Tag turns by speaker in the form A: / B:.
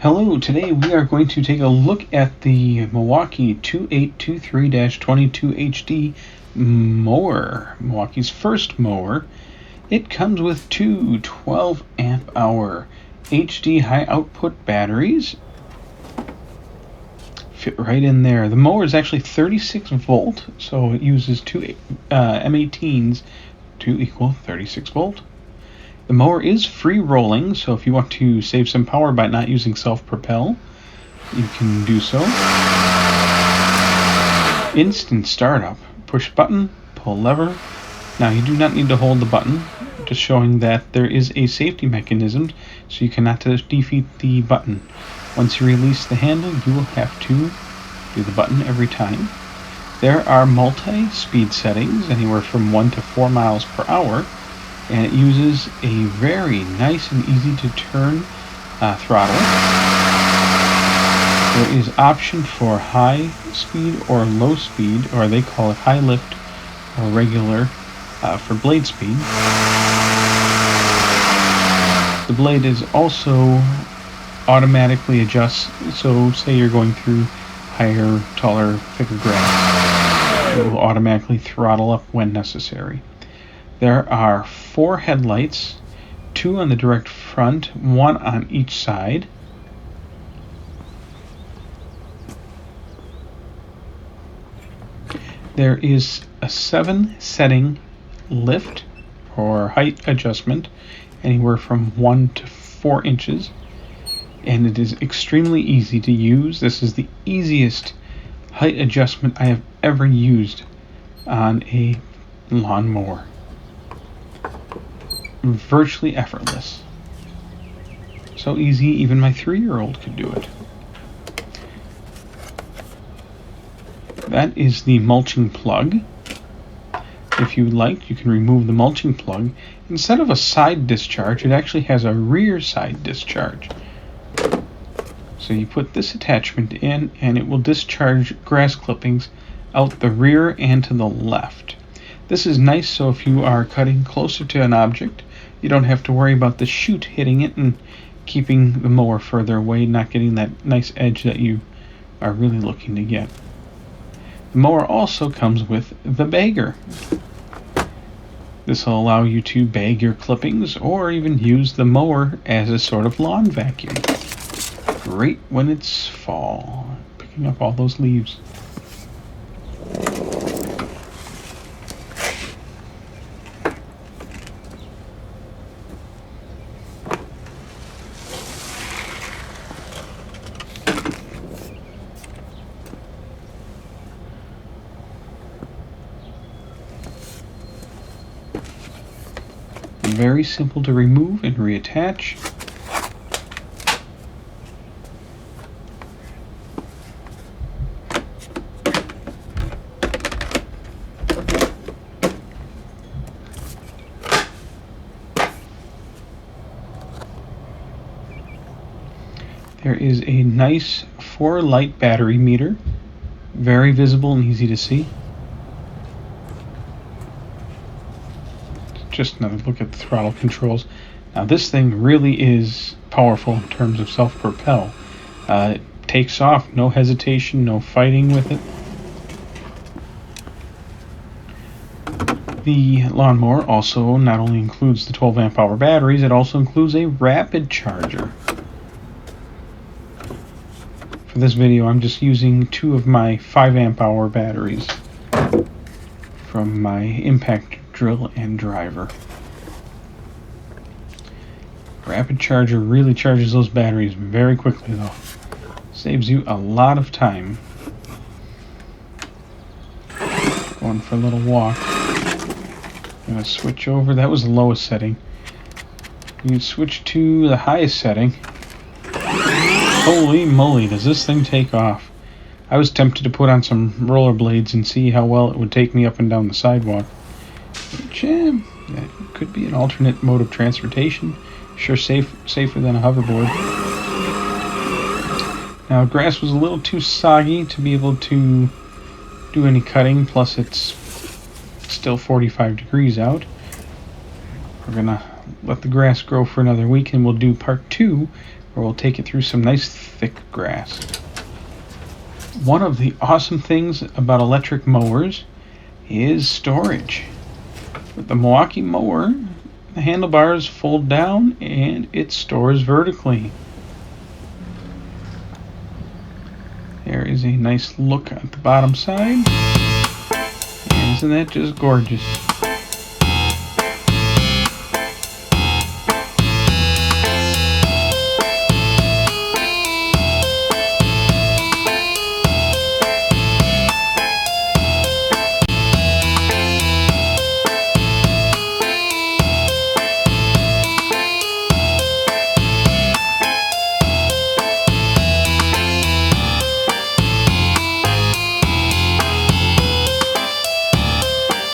A: Hello, today we are going to take a look at the Milwaukee 2823-22HD mower, Milwaukee's first mower. It comes with two 12 amp hour HD high output batteries. Fit right in there. The mower is actually 36 volt, so it uses two M18s to equal 36 volt. The mower is free rolling, so if you want to save some power by not using self-propel, you can do so. Instant startup. Push button, pull lever. Now you do not need to hold the button, just showing that there is a safety mechanism, so you cannot defeat the button. Once you release the handle, you will have to do the button every time. There are multi-speed settings, anywhere from 1 to 4 miles per hour. And it uses a very nice and easy to turn throttle. There is option for high speed or low speed, or they call it high lift or regular for blade speed. The blade is also automatically adjusts, so say you're going through higher, taller, thicker grass, it will automatically throttle up when necessary. There are 4 headlights, 2 on the direct front, 1 on each side. There is a 7-setting lift or height adjustment, anywhere from 1 to 4 inches, and it is extremely easy to use. This is the easiest height adjustment I have ever used on a lawnmower. Virtually effortless. So easy, even my 3-year-old could do it. That is the mulching plug. If you like, you can remove the mulching plug. Instead of a side discharge, it actually has a rear side discharge. So you put this attachment in, and it will discharge grass clippings out the rear and to the left. This is nice, so if you are cutting closer to an object, you don't have to worry about the chute hitting it and keeping the mower further away, not getting that nice edge that you are really looking to get. The mower also comes with the bagger. This will allow you to bag your clippings or even use the mower as a sort of lawn vacuum. Great when it's fall, picking up all those leaves. Very simple to remove and reattach. There is a nice 4-light battery meter, very visible and easy to see. Just another look at the throttle controls. Now this thing really is powerful in terms of self-propel. It takes off, no hesitation, no fighting with it. The lawnmower also not only includes the 12 amp hour batteries, it also includes a rapid charger. For this video, I'm just using 2 of my 5 amp hour batteries from my impact drill and driver. Rapid charger really charges those batteries very quickly though. Saves you a lot of time. Going for a little walk. I'm going to switch over. That was the lowest setting. You switch to the highest setting. Holy moly, does this thing take off. I was tempted to put on some rollerblades and see how well it would take me up and down the sidewalk. Which, that could be an alternate mode of transportation. Sure, safer than a hoverboard. Now, grass was a little too soggy to be able to do any cutting, plus it's still 45 degrees out. We're gonna let the grass grow for another week, and we'll do part 2 where we'll take it through some nice thick grass. One of the awesome things about electric mowers is storage. With the Milwaukee mower, the handlebars fold down and it stores vertically. There is a nice look at the bottom side. And isn't that just gorgeous?